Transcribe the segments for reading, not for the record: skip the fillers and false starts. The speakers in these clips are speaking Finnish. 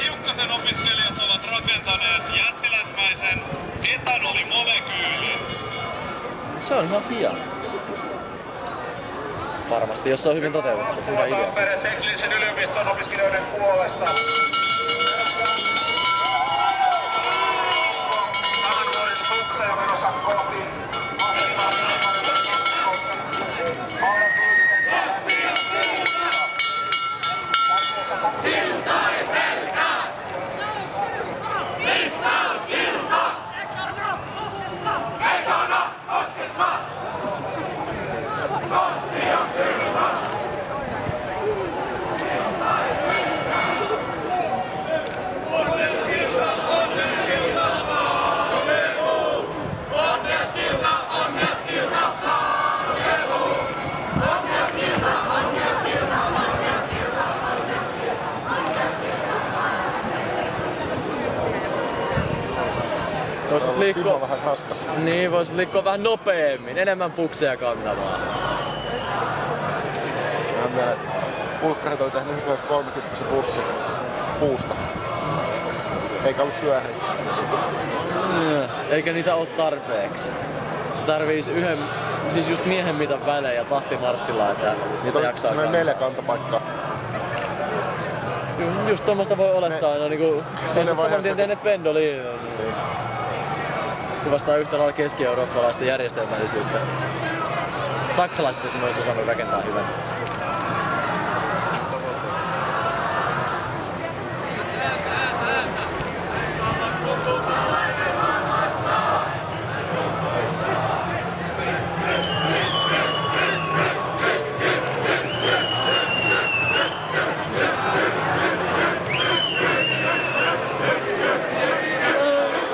Hiukkasen opiskelijat ovat rakentaneet jättiläismäisen etanolimolekyylin. Se on ihan hieno. Varmasti, jos se on hyvin toteutettu. Hyvä idea. Tampereen teknillisen yliopiston opiskelijoiden puolesta. Tämän vuoden sukseja menossa kohti. Simmo vähän raskas. Niin, voisit liikkua vähän nopeammin, enemmän pukseja kantamaan. Vähän vielä pulkkarit oli tehnyt yhdessä 30 bussi puusta. Eikä ollut pyöriä. Eikä niitä oo tarpeeksi. Se tarviis siis just miehen mitan välejä tahtimarssilla, että niitä jaksaa. Niitä oli 4 kantapaikkaa. Just tommoista voi olettaa aina niinku... Saman tien tehneet pendoliin. Niin. Kuvastaa yhtä lailla keski-eurooppalaista järjestelmällisyyttä. Saksalaiset esimerkiksi osannut rakentaa hyvän.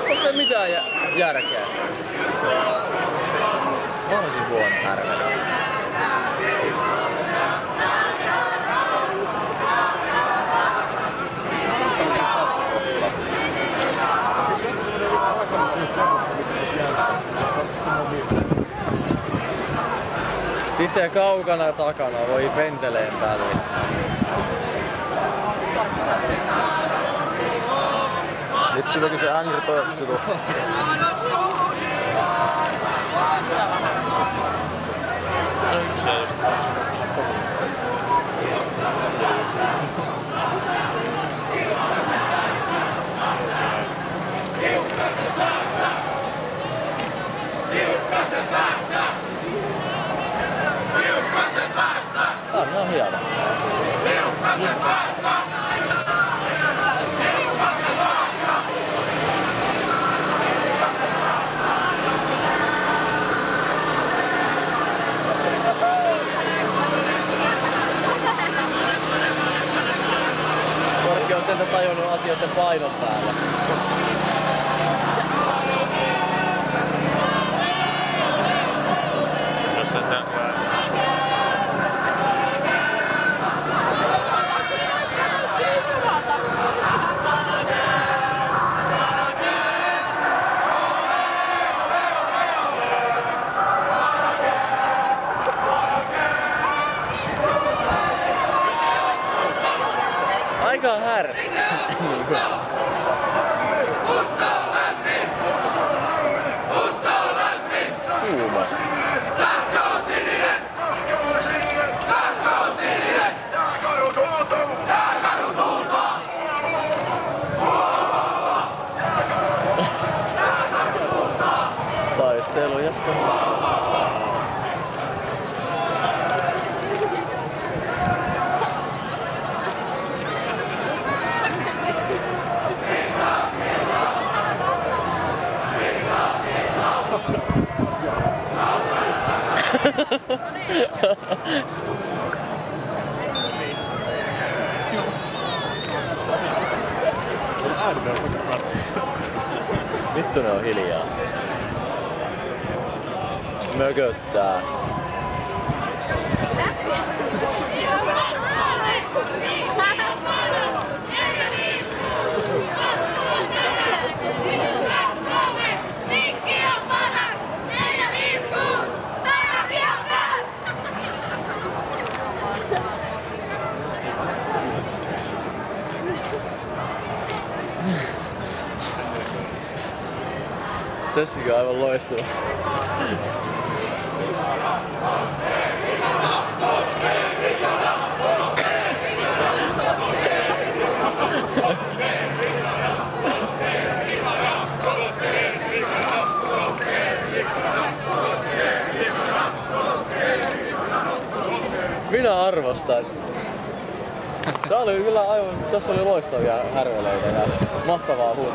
Tässä ei mitään järkeä. Varsin huono härvelä. Sitten kaukana takana voi penteleen päälle. Nyt teki se Angry Birds jutu. Tää on hieno. Korki on sieltä tajunnut asioiden painon päällä. Aika härski. Kuuma. Taistelu jaska. Vittu ne on hiljaa. Mököttää. Tässäkin on aivan loistava. Minä arvostan. Tää oli kyllä aivan, tässä oli loistavia härveleitä ja mahtavaa huutaa.